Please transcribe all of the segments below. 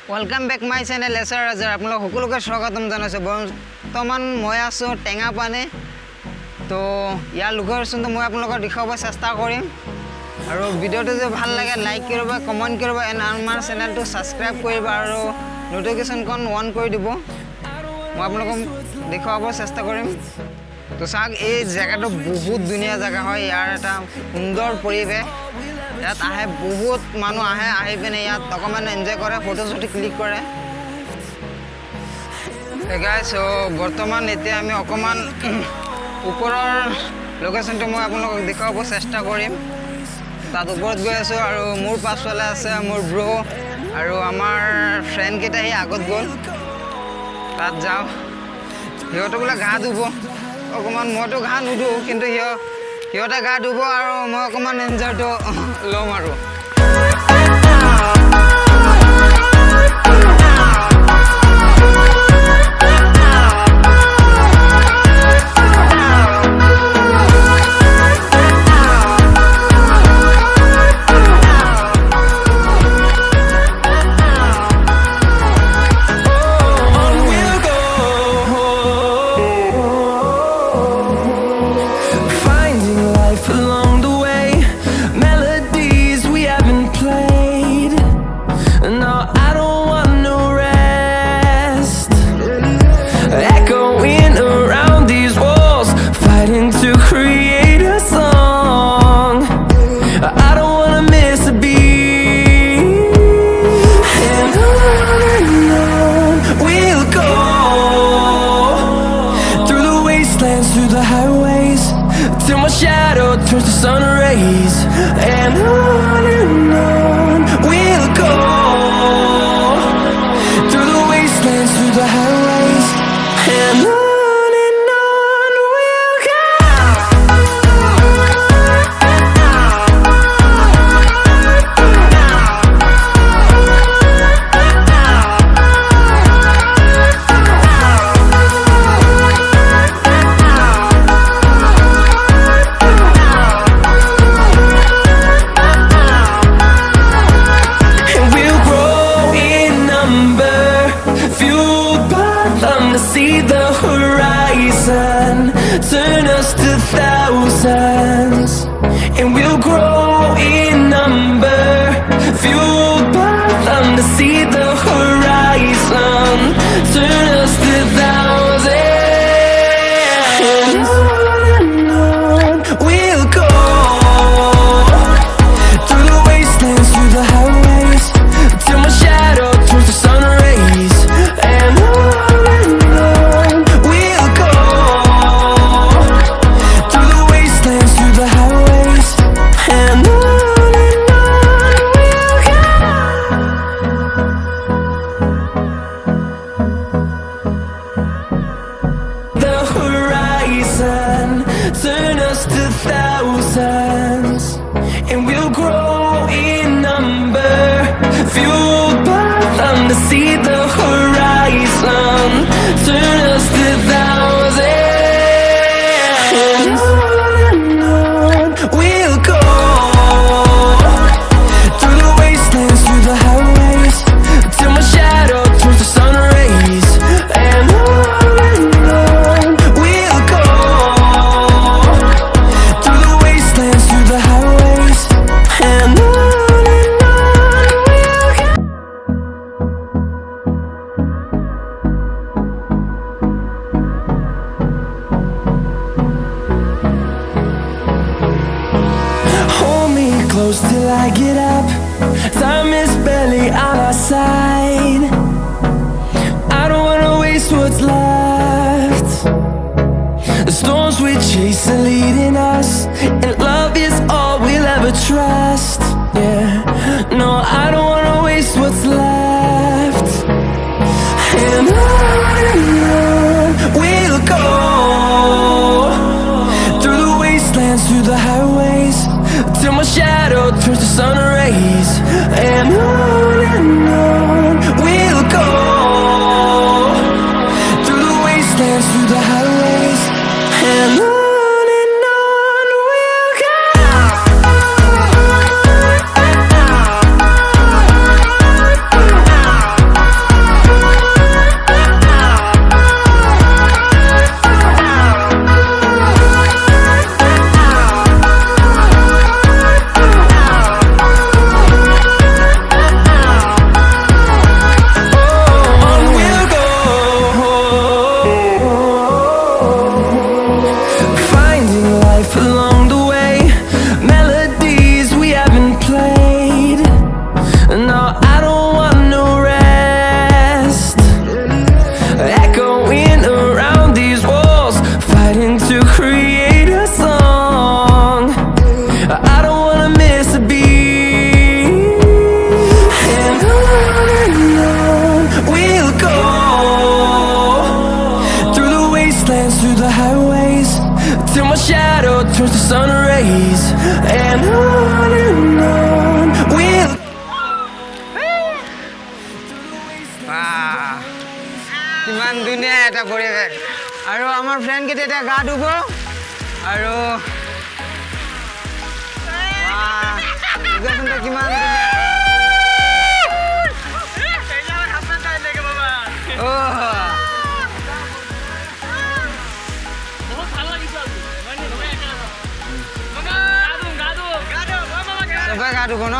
Welcome back my channel Ajar আপোনালোক সকলোকে স্বাগতম জনাইছো বৰ্তমান মই আছো টেঙা পানী তো ইয়াৰ লোকেশ্যনটো মই আপোনালোকক দেখাব চেষ্টা কৰিম আৰু ভিডিওটো যদি ভাল লাগে লাইক কৰিবা কমেন্ট কৰিবা এণ্ড আমাৰ চেনেলটো সাবস্ক্ৰাইব কৰিবা আৰু নোটিফিকেশনখন অন কৰি দিব মই আপোনালোকক দেখাব চেষ্টা কৰিম তো চাওক এই জায়গাটো বহুত ধুনীয়া জায়গা হয় ইয়াৰ এটা সুন্দৰ পৰিৱেশ ইয়াত আহে বহুত মানুহ আহে আহি পিনে ইয়াত অকমান এনজয় কৰে ফটো শুটি ক্লিক কৰে গাইস সো বৰ্তমান এতিয়া আমি অকমান ওপৰৰ লোকেশ্যনটো মই আপোনালোকক দেখাব চেষ্টা কৰিম তাত ওপৰত গৈ আছো আৰু মোৰ পাছফালে আছে মোৰ ব্ৰো আৰু আমাৰ ফ্ৰেণ্ড কেইটা হি আগত গ'ল তাত যাও সিহঁতে বোলে গা ধুব অকমান মইতো গা নুধু কিন্তু সিহঁতে গা ধুব আৰু মই অকমান এনজয়টো লম আৰু till my shadow turns to sun rays and on we'll go through the wastelands through the highways and on we'll go see the horizon turn us to thousands and we'll grow in number fueled by them to see the horizon turn us to thousands and on we'll go through the wastelands through the highways till my shadow turns to sun rays and turn us to thousands and we'll grow in number fueled by them to see the horizon turn us to thousands and on we'll go through the wastelands through the highways till my shadow turns to sun rays and on we'll go through the highways and on hold me close till I get up time is barely on our side I don't wanna waste what's left the storms we chase are leading us and love is all we'll ever trust yeah no I don't wanna waste what's left and on we'll go through the wastelands through the highways till my shadow turns to sun rays and on we'll go through the wastelands through the highways and on we'll go আমাৰ friend কেইটা এতিয়া গা ধুব আৰু কিমান চবে গা ধুব ন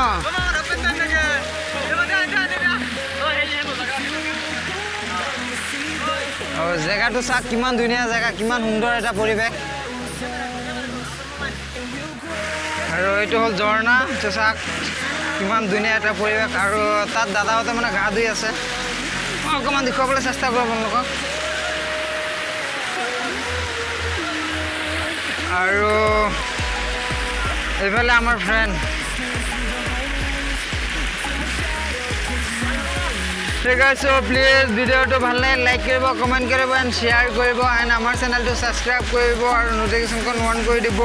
জেগাটো চাওক কিমান ধুনীয়া জেগা কিমান সুন্দৰ এটা পৰিৱেশ আৰু এইটো হ'ল ঝৰ্ণা চাওক কিমান ধুনীয়া এটা পৰিৱেশ আৰু তাত দাদাহঁতে মানে গা ধুই আছে মই অকণমান দেখুৱাবলৈ চেষ্টা কৰোঁ আপোনালোকক আৰু এইফালে আমাৰ ফ্ৰেণ্ড ঠিক আছে প্লিজ ভিডিঅ'টো ভাল লাগে লাইক কৰিব কমেণ্ট কৰিব এণ্ড শ্বেয়াৰ কৰিব এণ্ড আমাৰ চেনেলটো ছাবস্ক্ৰাইব কৰিব আৰু ন'টিফিকেশ্যনখন অন কৰি দিব